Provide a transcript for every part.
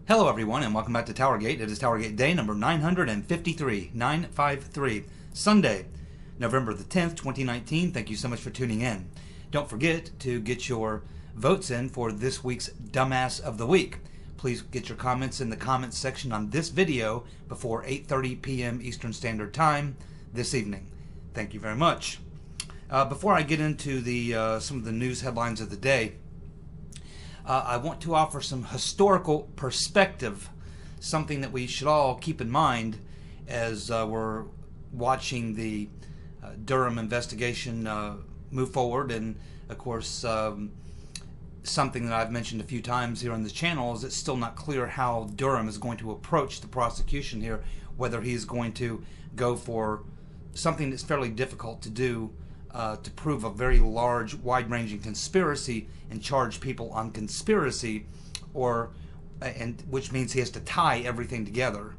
Hello everyone and welcome back to TowerGate. It is TowerGate day number 953, Sunday, November the 10th, 2019. Thank you so much for tuning in. Don't forget to get your votes in for this week's Dumbass of the Week. Please get your comments in the comments section on this video before 8:30 p.m. Eastern Standard Time this evening. Thank you very much. Before I get into some of the news headlines of the day, I want to offer some historical perspective, something that we should all keep in mind as we're watching the Durham investigation move forward. And of course, something that I've mentioned a few times here on this channel is it's still not clear how Durham is going to approach the prosecution here, whether he's going to go for something that's fairly difficult to do, to prove a very large, wide-ranging conspiracy and charge people on conspiracy, which means he has to tie everything together,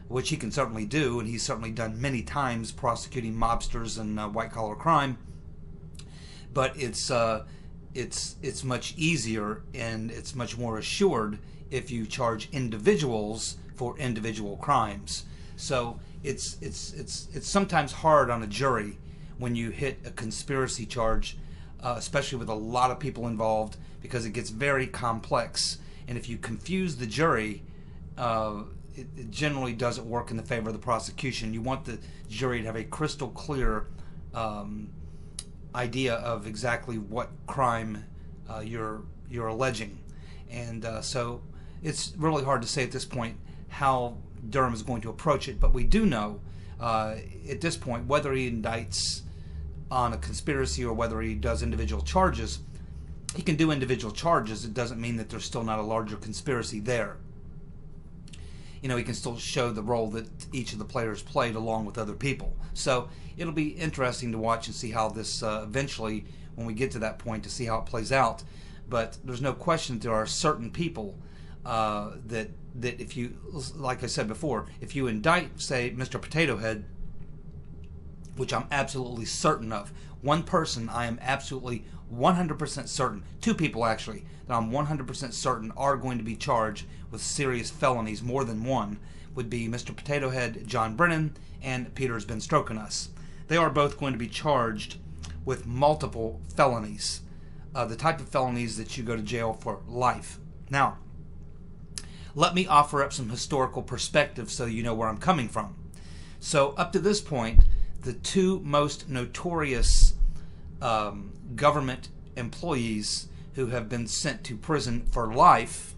which he can certainly do, and he's certainly done many times prosecuting mobsters and white-collar crime. But it's much easier and it's much more assured if you charge individuals for individual crimes. So it's sometimes hard on a jury when you hit a conspiracy charge, especially with a lot of people involved, because it gets very complex. And if you confuse the jury, it generally doesn't work in the favor of the prosecution. You want the jury to have a crystal clear idea of exactly what crime you're alleging. And so it's really hard to say at this point how Durham is going to approach it, but we do know at this point whether he indicts on a conspiracy or whether he does individual charges. He can do individual charges. It doesn't mean that there's still not a larger conspiracy there. You know, he can still show the role that each of the players played along with other people. So it'll be interesting to watch and see how this eventually, when we get to that point, to see how it plays out. But there's no question that there are certain people that if you, like I said before, if you indict, say, Mr. Potato Head, which I'm absolutely certain of, one person I am absolutely 100% certain, two people actually, that I'm 100% certain are going to be charged with serious felonies, more than one, would be Mr. Potato Head, John Brennan, and Peter's been stroking us. They are both going to be charged with multiple felonies, the type of felonies that you go to jail for life. Now, let me offer up some historical perspective so you know where I'm coming from. So up to this point, the two most notorious government employees who have been sent to prison for life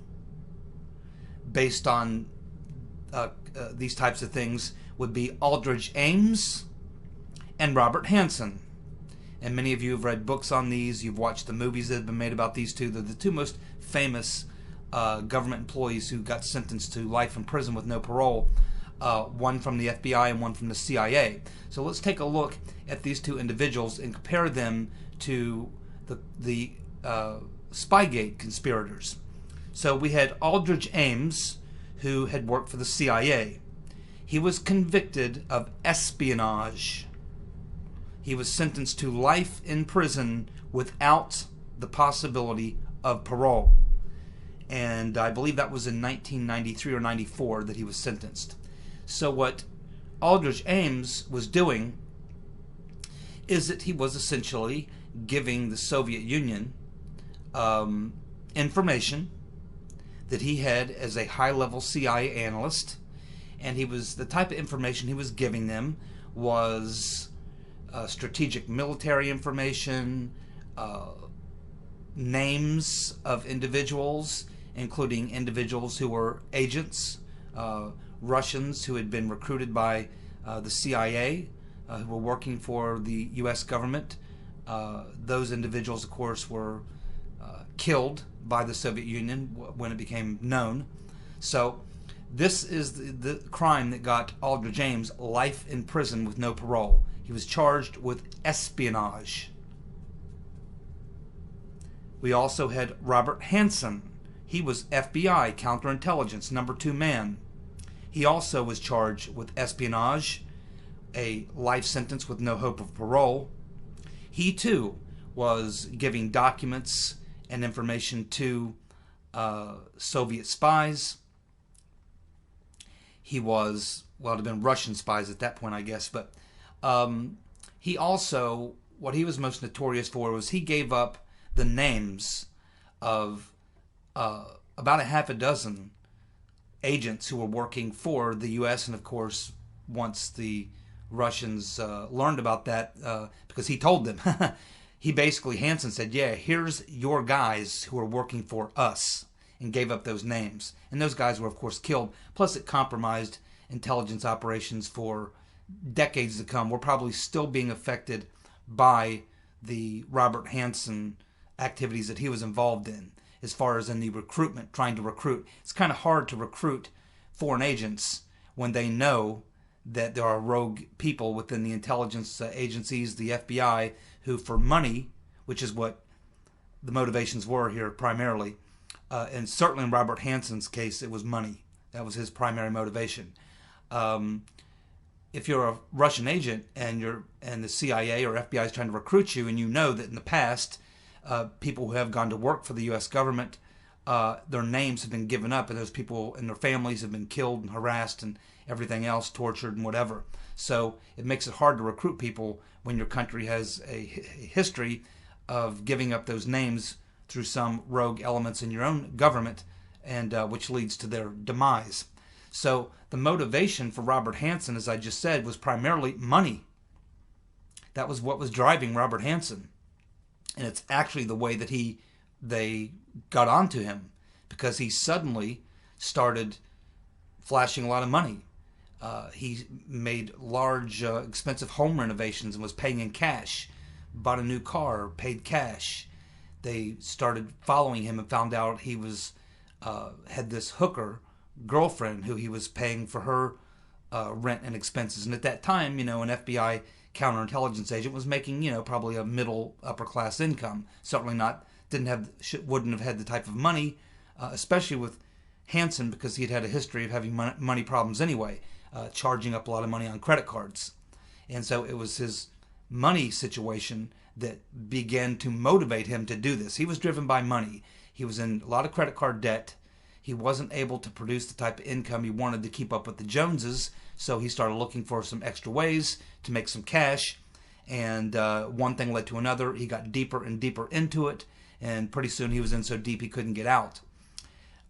based on these types of things would be Aldrich Ames and Robert Hansen. And many of you have read books on these. You've watched the movies that have been made about these two. They're the two most famous government employees who got sentenced to life in prison with no parole. One from the FBI and one from the CIA. So let's take a look at these two individuals and compare them to the Spygate conspirators. So we had Aldrich Ames, who had worked for the CIA. He was convicted of espionage. He was sentenced to life in prison without the possibility of parole. And I believe that was in 1993 or 94 that he was sentenced. So what Aldrich Ames was doing is that he was essentially giving the Soviet Union information that he had as a high-level CIA analyst, and the type of information he was giving them was strategic military information, names of individuals, including individuals who were agents, Russians who had been recruited by the CIA, who were working for the U.S. government. Those individuals, of course, were killed by the Soviet Union when it became known. So this is the crime that got Aldrich Ames life in prison with no parole. He was charged with espionage. We also had Robert Hansen. He was FBI counterintelligence #2 man. He also was charged with espionage, a life sentence with no hope of parole. He too was giving documents and information to Soviet spies. he was, well, it had been Russian spies at that point, I guess. But he also, what he was most notorious for was he gave up the names of about a half a dozen agents who were working for the U.S. And of course, once the Russians learned about that, because he told them, he basically, Hansen said, yeah, here's your guys who are working for us, and gave up those names. And those guys were, of course, killed. Plus, it compromised intelligence operations for decades to come. We're probably still being affected by the Robert Hansen activities that he was involved in, as far as in the recruitment, trying to recruit. It's kind of hard to recruit foreign agents when they know that there are rogue people within the intelligence agencies, the FBI, who for money, which is what the motivations were here primarily, and certainly in Robert Hansen's case, it was money. That was his primary motivation. If you're a Russian agent and the CIA or FBI is trying to recruit you, and you know that in the past, people who have gone to work for the U.S. government, their names have been given up, and those people and their families have been killed and harassed and everything else, tortured and whatever. So it makes it hard to recruit people when your country has a history of giving up those names through some rogue elements in your own government, and which leads to their demise. So the motivation for Robert Hansen, as I just said, was primarily money. That was what was driving Robert Hansen. And it's actually the way that they got onto him, because he suddenly started flashing a lot of money. He made large, expensive home renovations and was paying in cash. Bought a new car, paid cash. They started following him and found out he was had this hooker girlfriend who he was paying for her rent and expenses. And at that time, an FBI counterintelligence agent was making, probably a middle upper class income. Certainly wouldn't have had the type of money, especially with Hansen, because he had a history of having money problems anyway, charging up a lot of money on credit cards. And so it was his money situation that began to motivate him to do this. He was driven by money. He was in a lot of credit card debt. He wasn't able to produce the type of income he wanted to keep up with the Joneses, so he started looking for some extra ways to make some cash, and one thing led to another. He got deeper and deeper into it, and pretty soon he was in so deep he couldn't get out.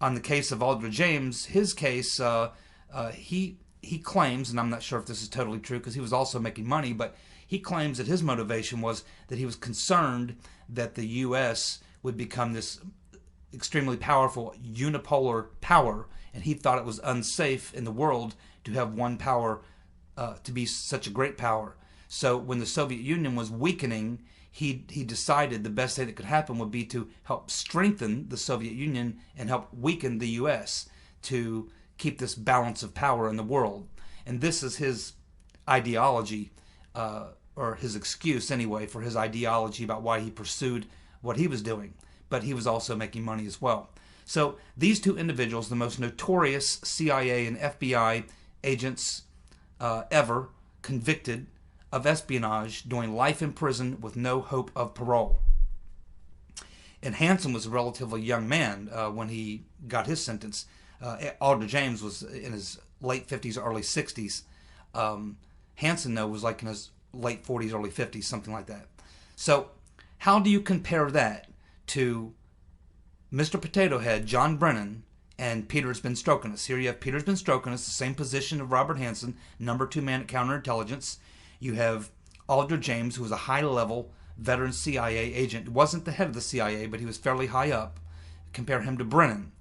On the case of Aldrich James, his case, he claims, and I'm not sure if this is totally true because he was also making money, but he claims that his motivation was that he was concerned that the U.S. would become this extremely powerful unipolar power, and he thought it was unsafe in the world to have one power to be such a great power. So when the Soviet Union was weakening, he decided the best thing that could happen would be to help strengthen the Soviet Union and help weaken the U.S. to keep this balance of power in the world. And this is his ideology, or his excuse anyway, for his ideology about why he pursued what he was doing. But he was also making money as well. So these two individuals, the most notorious CIA and FBI agents ever, convicted of espionage, doing life in prison with no hope of parole. And Hansen was a relatively young man when he got his sentence. Aldrich James was in his late 50s, early 60s. Hansen, though, was like in his late 40s, early 50s, something like that. So how do you compare that to Mr. Potato Head, John Brennan, and Peter's been stroking us? Here you have Peter's been stroking us, the same position of Robert Hansen, number 2 man at counterintelligence. You have Aldrich James, who was a high-level veteran CIA agent. He wasn't the head of the CIA, but he was fairly high up. Compare him to Brennan.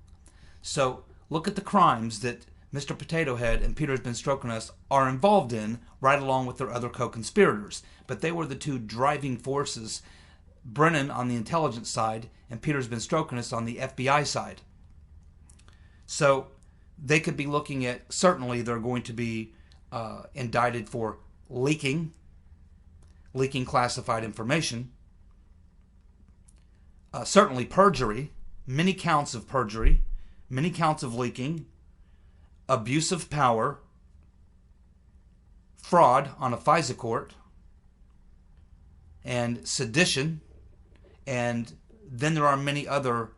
So look at the crimes that Mr. Potato Head and Peter's been stroking us are involved in, right along with their other co-conspirators. But they were the two driving forces, Brennan on the intelligence side and Peter's been stroking us on the FBI side. So they could be looking at, certainly they're going to be indicted for leaking classified information, certainly perjury, many counts of perjury, many counts of leaking, abuse of power, fraud on a FISA court, and sedition, and then there are many other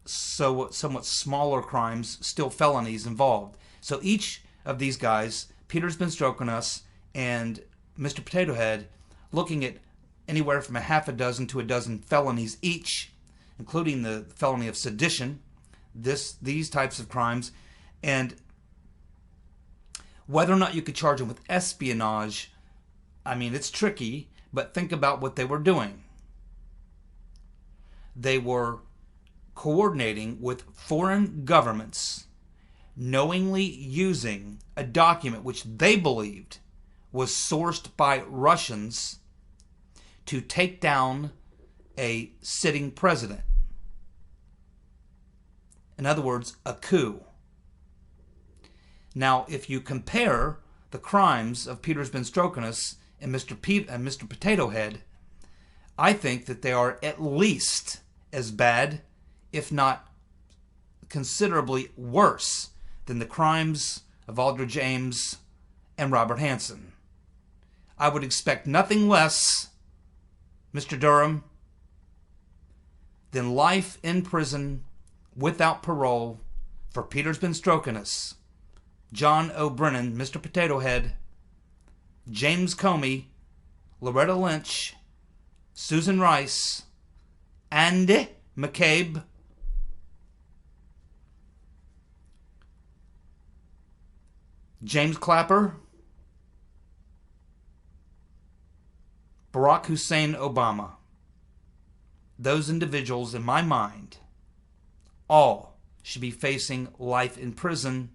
somewhat smaller crimes, still felonies involved. So each of these guys, Peter's been stroking us, and Mr. Potato Head, looking at anywhere from a half a dozen to a dozen felonies each, including the felony of sedition, these types of crimes, and whether or not you could charge them with espionage, I mean, it's tricky, but think about what they were doing. They were coordinating with foreign governments, knowingly using a document which they believed was sourced by Russians to take down a sitting president. In other words, a coup. Now, if you compare the crimes of Peter's been stroking us and Mr. Potato Head, I think that they are at least as bad, if not considerably worse, than the crimes of Aldrich Ames and Robert Hansen. I would expect nothing less, Mr. Durham, than life in prison without parole for Peter's been stroking us, John O. Brennan, Mr. Potato Head, James Comey, Loretta Lynch, Susan Rice, Andy McCabe, James Clapper, Barack Hussein Obama. Those individuals, in my mind, all should be facing life in prison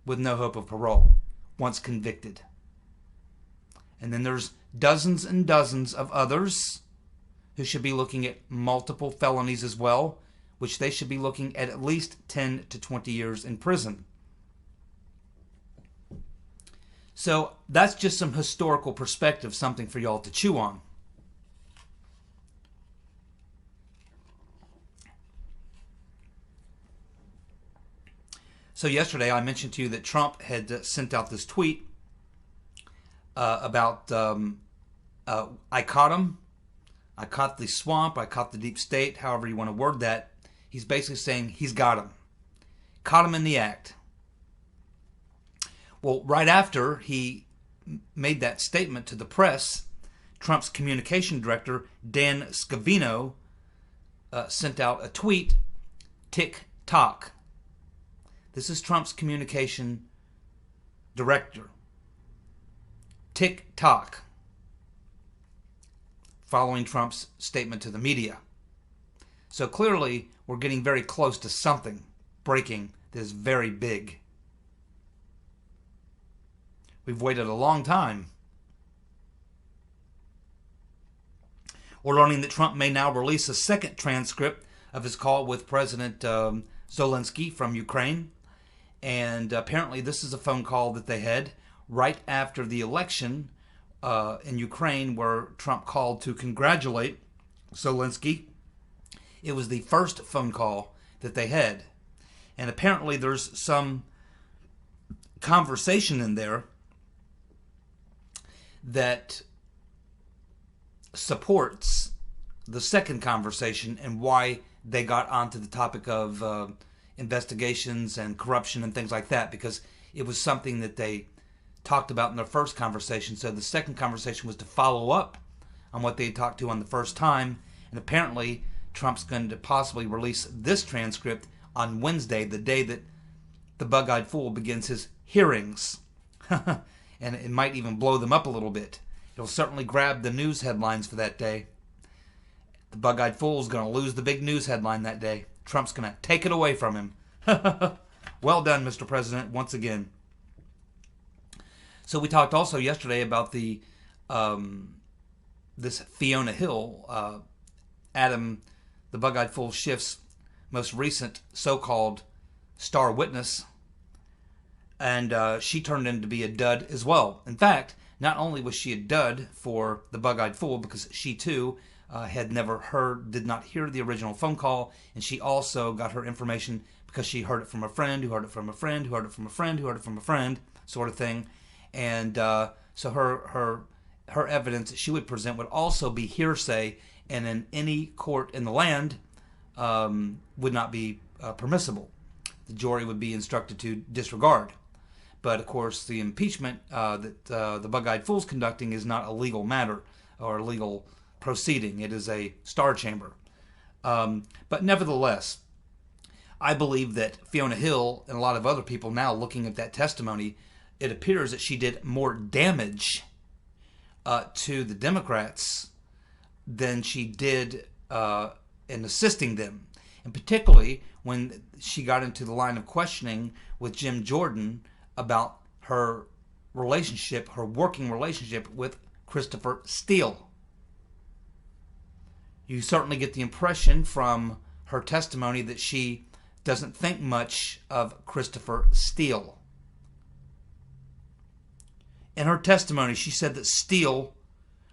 with no hope of parole once convicted. And then there's dozens and dozens of others who should be looking at multiple felonies as well, which they should be looking at least 10 to 20 years in prison. So that's just some historical perspective, something for y'all to chew on. So yesterday I mentioned to you that Trump had sent out this tweet about I caught him. I caught the swamp. I caught the deep state. However you want to word that. He's basically saying he's got him. Caught him in the act. Well, right after he made that statement to the press, Trump's communication director, Dan Scavino, sent out a tweet, tick-tock. This is Trump's communication director. Tick-tock. Following Trump's statement to the media. So clearly, we're getting very close to something breaking that is very big. We've waited a long time. We're learning that Trump may now release a second transcript of his call with President Zelensky from Ukraine. And apparently this is a phone call that they had right after the election in Ukraine, where Trump called to congratulate Zelensky. It was the first phone call that they had. And apparently there's some conversation in there that supports the second conversation and why they got onto the topic of investigations and corruption and things like that, because it was something that they talked about in their first conversation. So the second conversation was to follow up on what they talked to on the first time. And apparently Trump's going to possibly release this transcript on Wednesday, the day that the bug-eyed fool begins his hearings. And it might even blow them up a little bit. It'll certainly grab the news headlines for that day. The bug-eyed fool is going to lose the big news headline that day. Trump's going to take it away from him. Well done, Mr. President, once again. So we talked also yesterday about the this Fiona Hill, Adam the Bug-Eyed Fool Schiff's most recent so-called star witness. And she turned in to be a dud as well. In fact, not only was she a dud for the Bug-Eyed Fool, because she too had never heard, did not hear the original phone call, and she also got her information because she heard it from a friend, who heard it from a friend, who heard it from a friend, who heard it from a friend, sort of thing. And so her evidence that she would present would also be hearsay, and in any court in the land would not be permissible. the jury would be instructed to disregard. But of course, the impeachment that the Bug-Eyed Fool's conducting is not a legal matter or a legal proceeding. It is a star chamber. But nevertheless, I believe that Fiona Hill and a lot of other people now looking at that testimony, it appears that she did more damage to the Democrats than she did in assisting them. And particularly when she got into the line of questioning with Jim Jordan about her relationship, her working relationship with Christopher Steele. You certainly get the impression from her testimony that she doesn't think much of Christopher Steele. In her testimony, she said that Steele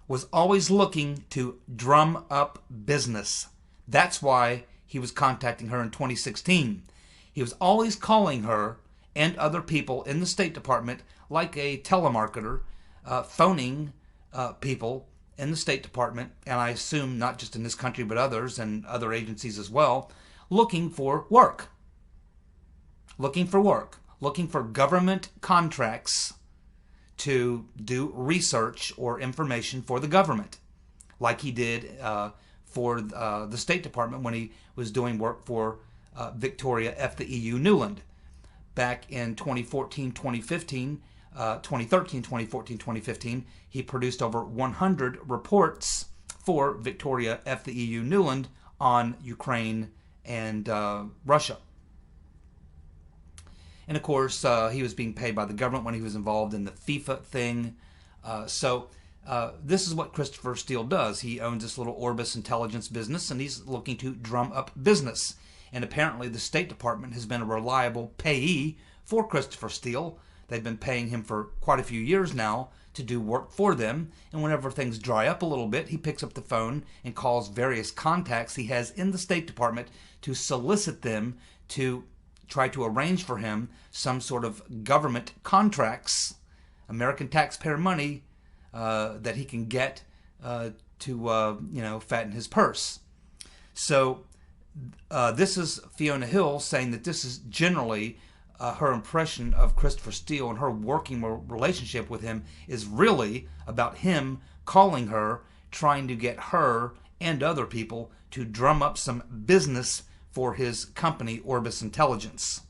was always looking to drum up business. That's why he was contacting her in 2016. He was always calling her and other people in the State Department like a telemarketer, phoning people in the State Department, and I assume not just in this country but others and other agencies as well, looking for work. Looking for government contracts to do research or information for the government, like he did for the State Department when he was doing work for Victoria F. the EU Newland. Back in 2013, 2015, he produced over 100 reports for Victoria F. the EU Newland on Ukraine and Russia. And of course, he was being paid by the government when he was involved in the FIFA thing. So this is what Christopher Steele does. He owns this little Orbis intelligence business, and he's looking to drum up business. And apparently the State Department has been a reliable payee for Christopher Steele. They've been paying him for quite a few years now to do work for them. And whenever things dry up a little bit, he picks up the phone and calls various contacts he has in the State Department to solicit them to try to arrange for him some sort of government contracts, American taxpayer money, that he can get to fatten his purse. So this is Fiona Hill saying that this is generally her impression of Christopher Steele, and her working relationship with him is really about him calling her, trying to get her and other people to drum up some business for his company, Orbis Intelligence.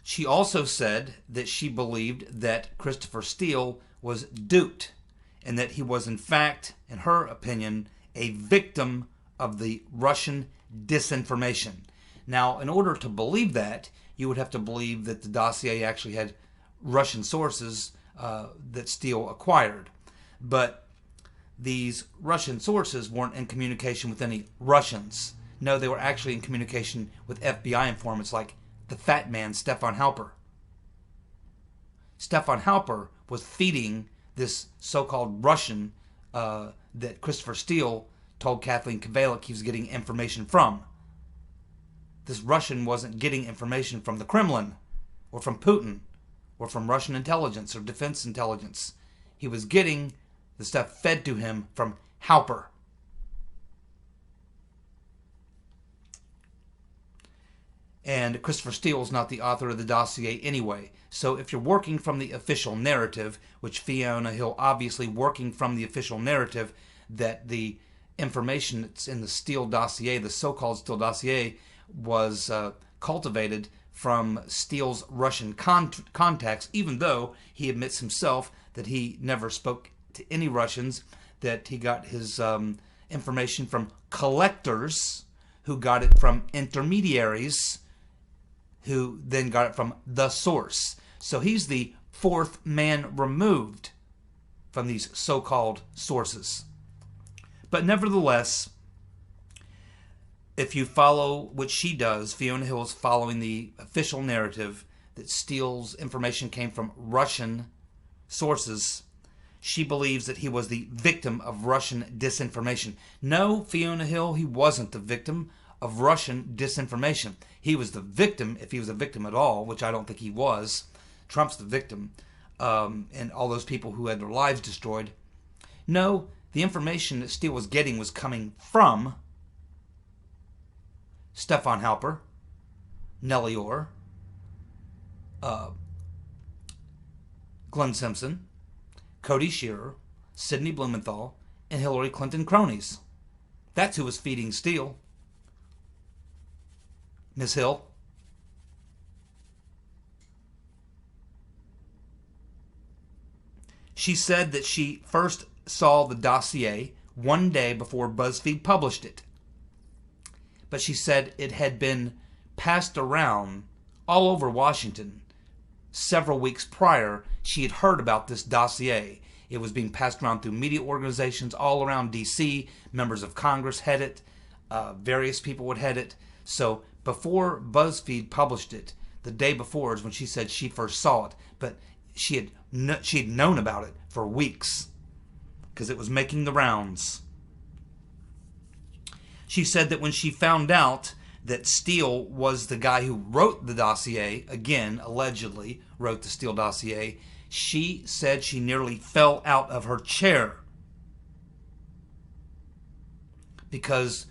She also said that she believed that Christopher Steele was duped, and that he was in fact, in her opinion, a victim of the Russian disinformation. Now, in order to believe that, you would have to believe that the dossier actually had Russian sources that Steele acquired. But these Russian sources weren't in communication with any Russians. No, they were actually in communication with FBI informants like the fat man, Stefan Halper. Stefan Halper was feeding this so-called Russian that Christopher Steele told Kathleen Kavalik he was getting information from. This Russian wasn't getting information from the Kremlin or from Putin or from Russian intelligence or defense intelligence. He was getting the stuff fed to him from Halper. And Christopher Steele is not the author of the dossier anyway. So if you're working from the official narrative, which Fiona Hill obviously working from the official narrative, that the information that's in the Steele dossier, the so-called Steele dossier, was cultivated from Steele's Russian contacts, even though he admits himself that he never spoke to any Russians, that he got his information from collectors who got it from intermediaries who then got it from the source. So he's the fourth man removed from these so-called sources. But nevertheless, if you follow what she does, Fiona Hill is following the official narrative that Steele's information came from Russian sources. She believes that he was the victim of Russian disinformation. No, Fiona Hill, he wasn't the victim of Russian disinformation. He was the victim, if he was a victim at all, which I don't think he was. Trump's the victim, and all those people who had their lives destroyed. No, the information that Steele was getting was coming from Stefan Halper, Nellie Orr, Glenn Simpson, Cody Shearer, Sidney Blumenthal, and Hillary Clinton cronies. That's who was feeding Steele. Ms. Hill. She said that she first saw the dossier one day before BuzzFeed published it. But she said it had been passed around all over Washington. Several weeks prior, she had heard about this dossier. It was being passed around through media organizations all around D.C. Members of Congress had it. Various people would head it. So before BuzzFeed published it, the day before is when she said she first saw it. But she had known about it for weeks because it was making the rounds. She said that when she found out that Steele was the guy who wrote the dossier, again, allegedly wrote the Steele dossier, she said she nearly fell out of her chair because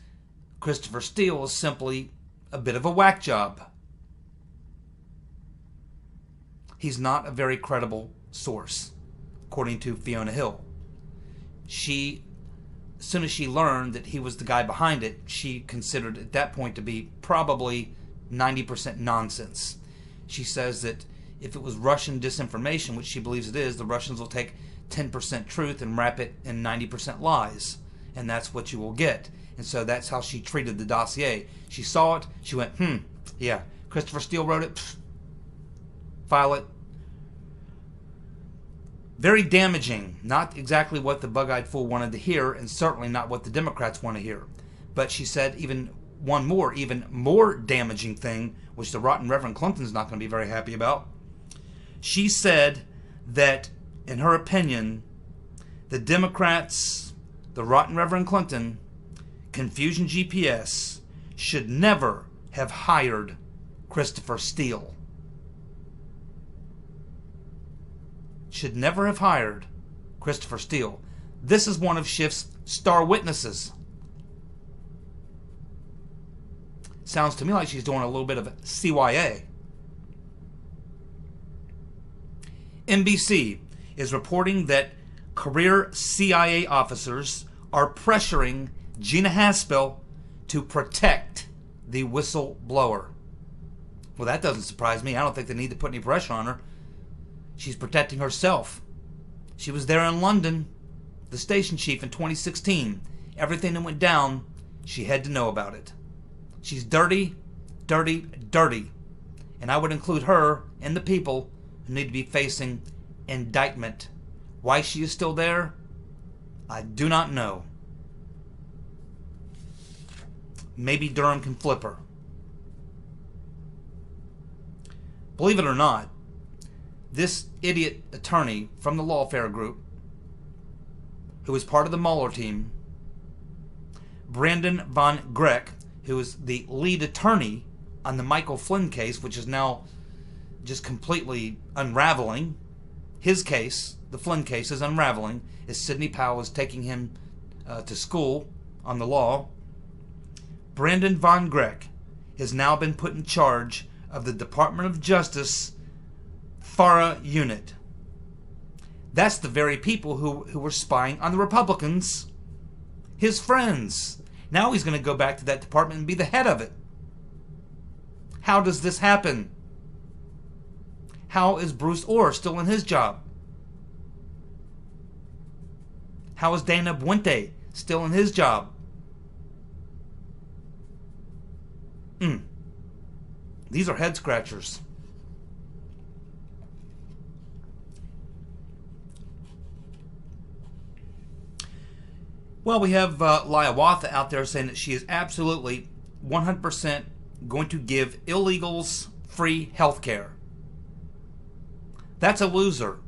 Christopher Steele is simply a bit of a whack job. He's not a very credible source, according to Fiona Hill. As soon as she learned that he was the guy behind it, she considered at that point to be probably 90% nonsense. She says that if it was Russian disinformation, which she believes it is, the Russians will take 10% truth and wrap it in 90% lies. And that's what you will get. And so that's how she treated the dossier. She saw it, she went, yeah, Christopher Steele wrote it, file it. Very damaging. Not exactly what the bug-eyed fool wanted to hear, and certainly not what the Democrats want to hear. But she said even more damaging thing, which the rotten Reverend Clinton's not going to be very happy about. She said that, in her opinion, the Democrats, the rotten Reverend Clinton, Confusion GPS, should never have hired Christopher Steele. Should never have hired Christopher Steele. This is one of Schiff's star witnesses. Sounds to me like she's doing a little bit of CYA. NBC is reporting that career CIA officers are pressuring Gina Haspel to protect the whistleblower. Well, that doesn't surprise me. I don't think they need to put any pressure on her. She's protecting herself. She was there in London, the station chief in 2016. Everything that went down, she had to know about it. She's dirty, dirty, dirty. And I would include her and the people who need to be facing indictment. Why she is still there, I do not know. Maybe Durham can flip her. Believe it or not, this idiot attorney from the Lawfare Group, who was part of the Mueller team, Brennan von Greck, who is the lead attorney on the Michael Flynn case, which is now just completely unraveling. His case, the Flynn case, is unraveling as Sidney Powell is taking him to school on the law. Brennan von Greck has now been put in charge of the Department of Justice FARA unit. That's the very people who were spying on the Republicans, his friends. Now he's going to go back to that department and be the head of it. How does this happen? How is Bruce Orr still in his job? How is Dana Buente still in his job? These are head scratchers. Well, we have Liawatha out there saying that she is absolutely 100% going to give illegals free health care. That's a loser.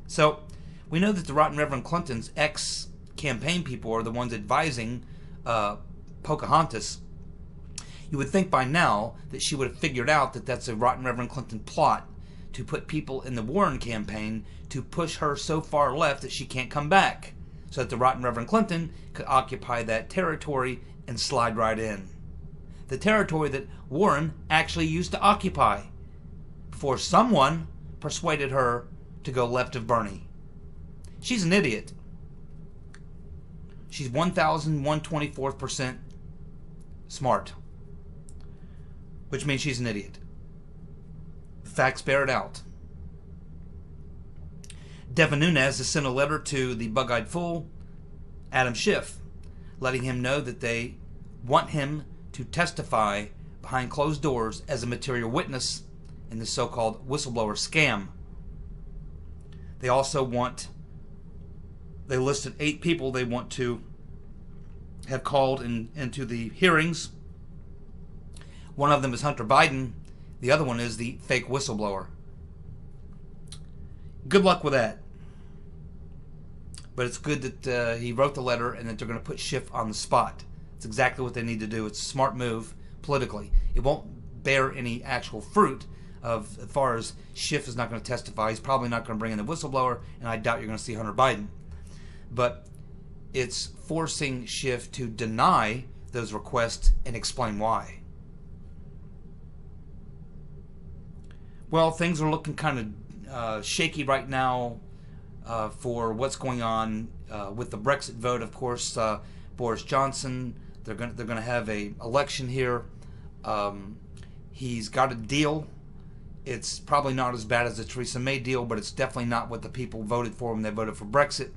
So, we know that the rotten Reverend Clinton's ex-campaign people are the ones advising Pocahontas. You would think by now that she would have figured out that that's a rotten Reverend Clinton plot to put people in the Warren campaign to push her so far left that she can't come back. so that the rotten Reverend Clinton could occupy that territory and slide right in. The territory that Warren actually used to occupy before someone persuaded her to go left of Bernie. She's an idiot. She's 1,124% smart, which means she's an idiot. The facts bear it out. Devin Nunes has sent a letter to the bug-eyed fool, Adam Schiff, letting him know that they want him to testify behind closed doors as a material witness in the so-called whistleblower scam. They also they listed 8 people they want to have called into the hearings. One of them is Hunter Biden. The other one is the fake whistleblower. Good luck with that. But it's good that he wrote the letter and that they're going to put Schiff on the spot. It's exactly what they need to do. It's a smart move politically. It won't bear any actual fruit as far as Schiff is not going to testify. He's probably not going to bring in the whistleblower, and I doubt you're going to see Hunter Biden. But it's forcing Schiff to deny those requests and explain why. Well, things are looking kind of shaky right now for what's going on with the Brexit vote. Of course, Boris Johnson, they're going to have a election here. He's got a deal. It's probably not as bad as the Theresa May deal, but it's definitely not what the people voted for when they voted for Brexit.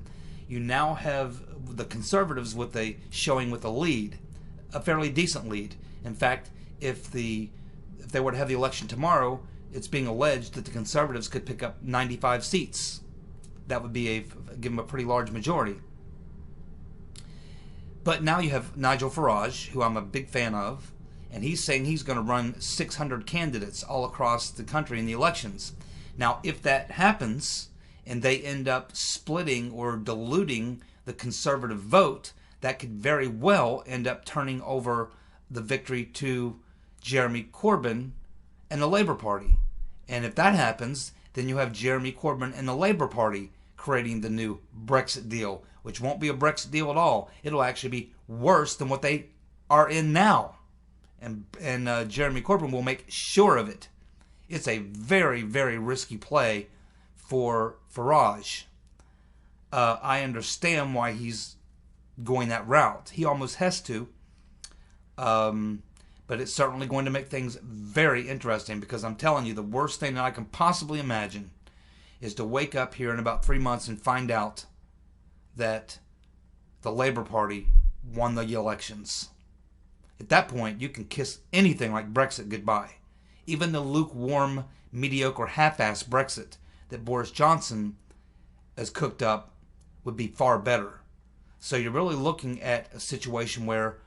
You now have the Conservatives with a lead, a fairly decent lead. In fact, if they were to have the election tomorrow, it's being alleged that the Conservatives could pick up 95 seats. That would give them a pretty large majority. But now you have Nigel Farage, who I'm a big fan of, and he's saying he's going to run 600 candidates all across the country in the elections. Now, if that happens and they end up splitting or diluting the Conservative vote, that could very well end up turning over the victory to Jeremy Corbyn and the Labour Party. And if that happens, then you have Jeremy Corbyn and the Labour Party creating the new Brexit deal, which won't be a Brexit deal at all. It'll actually be worse than what they are in now. And Jeremy Corbyn will make sure of it. It's a very, very risky play for Farage. I understand why he's going that route. He almost has to. But it's certainly going to make things very interesting, because I'm telling you, the worst thing that I can possibly imagine is to wake up here in about 3 months and find out that the Labour Party won the elections. At that point, you can kiss anything like Brexit goodbye. Even the lukewarm, mediocre, half-assed Brexit that Boris Johnson has cooked up would be far better. So you're really looking at a situation where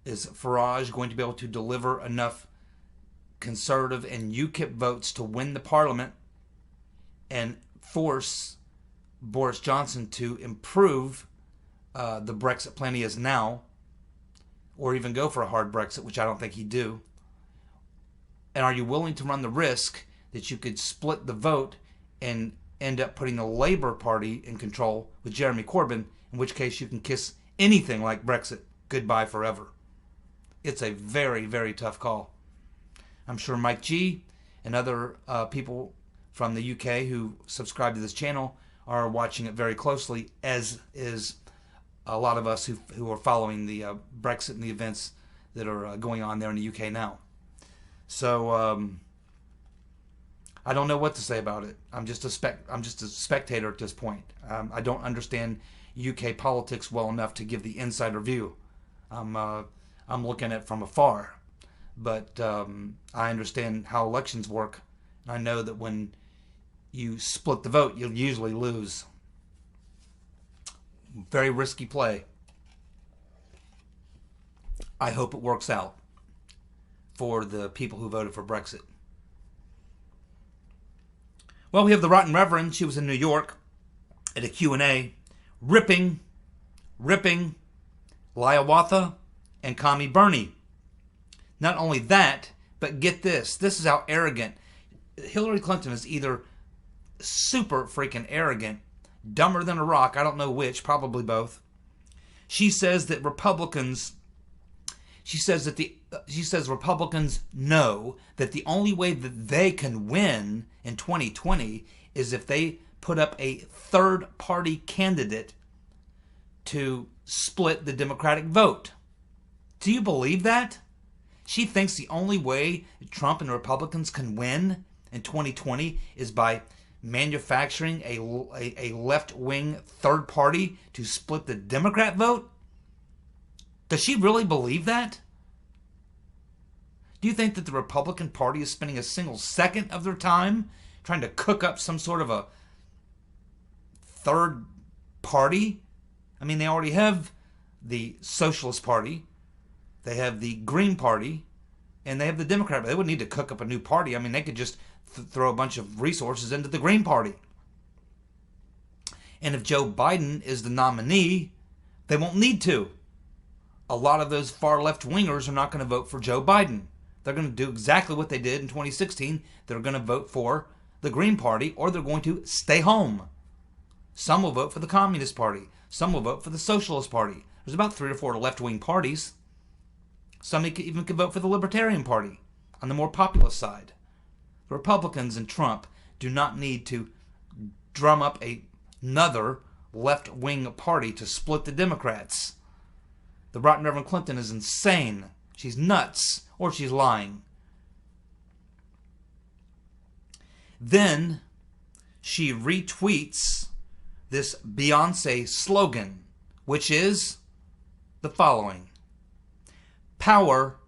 is Farage going to be able to deliver enough Conservative and UKIP votes to win the Parliament and force Boris Johnson to improve the Brexit plan he has now, or even go for a hard Brexit, which I don't think he'd do? And are you willing to run the risk that you could split the vote and end up putting the Labour Party in control with Jeremy Corbyn, in which case you can kiss anything like Brexit goodbye forever? It's a very, very tough call. I'm sure Mike G and other people from the UK who subscribe to this channel are watching it very closely, as is a lot of us who are following the Brexit and the events that are going on there in the UK now. So I don't know what to say about it. I'm just a spectator at this point. I don't understand UK politics well enough to give the insider view. I'm looking at it from afar, but I understand how elections work. I know that when you split the vote, you'll usually lose. Very risky play. I hope it works out for the people who voted for Brexit. Well, we have the Rotten Reverend. She was in New York at a Q&A, ripping Liawatha and Commie Bernie. Not only that, but get this. This is how arrogant. Hillary Clinton is either super freaking arrogant, dumber than a rock. I don't know which, probably both. She says that Republicans know that the only way that they can win in 2020 is if they put up a third-party candidate to split the Democratic vote. Do you believe that? She thinks the only way Trump and the Republicans can win in 2020 is by manufacturing a left-wing third party to split the Democrat vote? Does she really believe that? Do you think that the Republican Party is spending a single second of their time trying to cook up some sort of a third party? I mean, they already have the Socialist Party, they have the Green Party, and they have the Democrat Party. They wouldn't need to cook up a new party. I mean, they could just throw a bunch of resources into the Green Party. And if Joe Biden is the nominee, they won't need to. A lot of those far left wingers are not going to vote for Joe Biden. They're going to do exactly what they did in 2016. They're going to vote for the Green Party, or they're going to stay home. Some will vote for the Communist Party. Some will vote for the Socialist Party. There's about 3 or 4 left-wing parties. Some even could vote for the Libertarian Party on the more populist side. The Republicans and Trump do not need to drum up another left-wing party to split the Democrats. The Rotten Reverend Clinton is insane. She's nuts, or she's lying. Then she retweets this Beyonce slogan, which is the following: power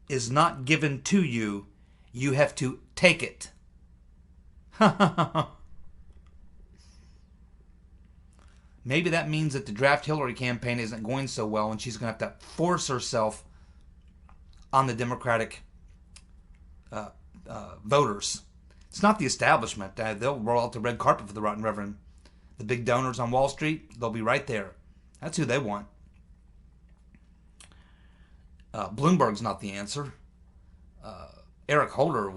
is not given to you, you have to take it. Maybe that means that the Draft Hillary campaign isn't going so well and she's going to have to force herself on the Democratic voters. It's not the establishment. They'll roll out the red carpet for the Rotten Reverend. The big donors on Wall Street, they'll be right there. That's who they want. Bloomberg's not the answer. Eric Holder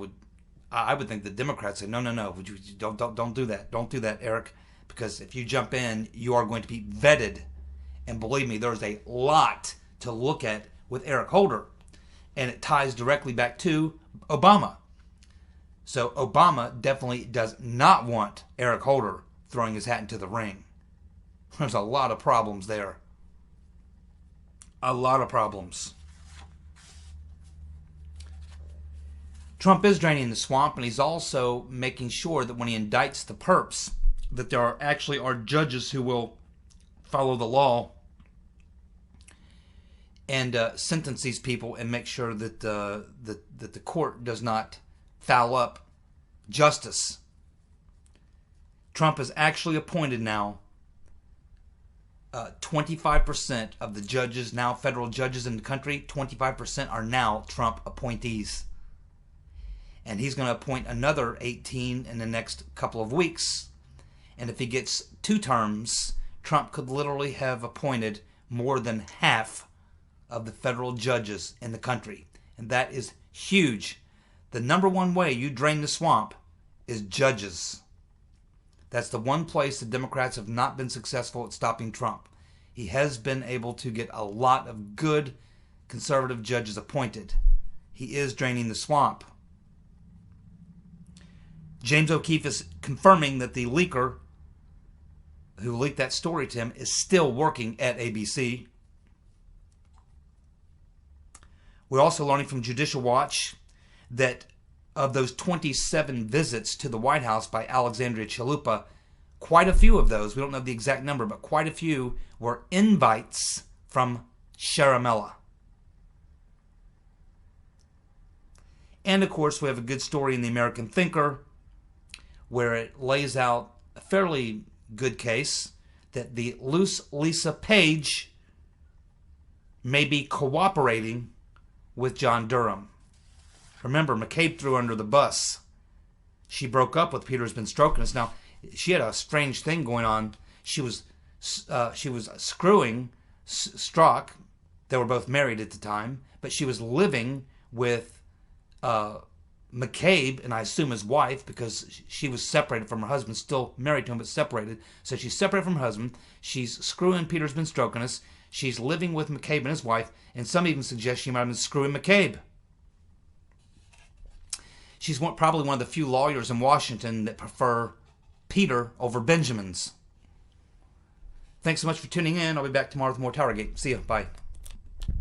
I would think the Democrats say, no, don't do that. Don't do that, Eric. Because if you jump in, you are going to be vetted. And believe me, there's a lot to look at with Eric Holder. And it ties directly back to Obama. So Obama definitely does not want Eric Holder throwing his hat into the ring. There's a lot of problems there. A lot of problems. Trump is draining the swamp, and he's also making sure that when he indicts the perps, that there actually are judges who will follow the law and sentence these people and make sure that that the court does not foul up justice. Trump has actually appointed now 25% of the judges, now federal judges in the country, 25% are now Trump appointees. And he's going to appoint another 18 in the next couple of weeks. And if he gets 2 terms, Trump could literally have appointed more than half of the federal judges in the country. And that is huge. The number one way you drain the swamp is judges. That's the one place the Democrats have not been successful at stopping Trump. He has been able to get a lot of good conservative judges appointed. He is draining the swamp. James O'Keefe is confirming that the leaker who leaked that story to him is still working at ABC. We're also learning from Judicial Watch that of those 27 visits to the White House by Alexandria Chalupa, quite a few of those, we don't know the exact number, but quite a few were invites from Sharamella. And of course, we have a good story in the American Thinker where it lays out a fairly good case that the loose Lisa Page may be cooperating with John Durham. Remember, McCabe threw her under the bus. She broke up with Peter, who's been stroking us. Now, she had a strange thing going on. She was screwing Strzok. They were both married at the time, but she was living with McCabe, and I assume his wife, because she was separated from her husband, still married to him, but separated. So she's separated from her husband. She's screwing Peter's been stroking us. She's living with McCabe and his wife, and some even suggest she might have been screwing McCabe. She's probably one of the few lawyers in Washington that prefer Peter over Benjamin's. Thanks so much for tuning in. I'll be back tomorrow with more TowerGate. See you. Bye.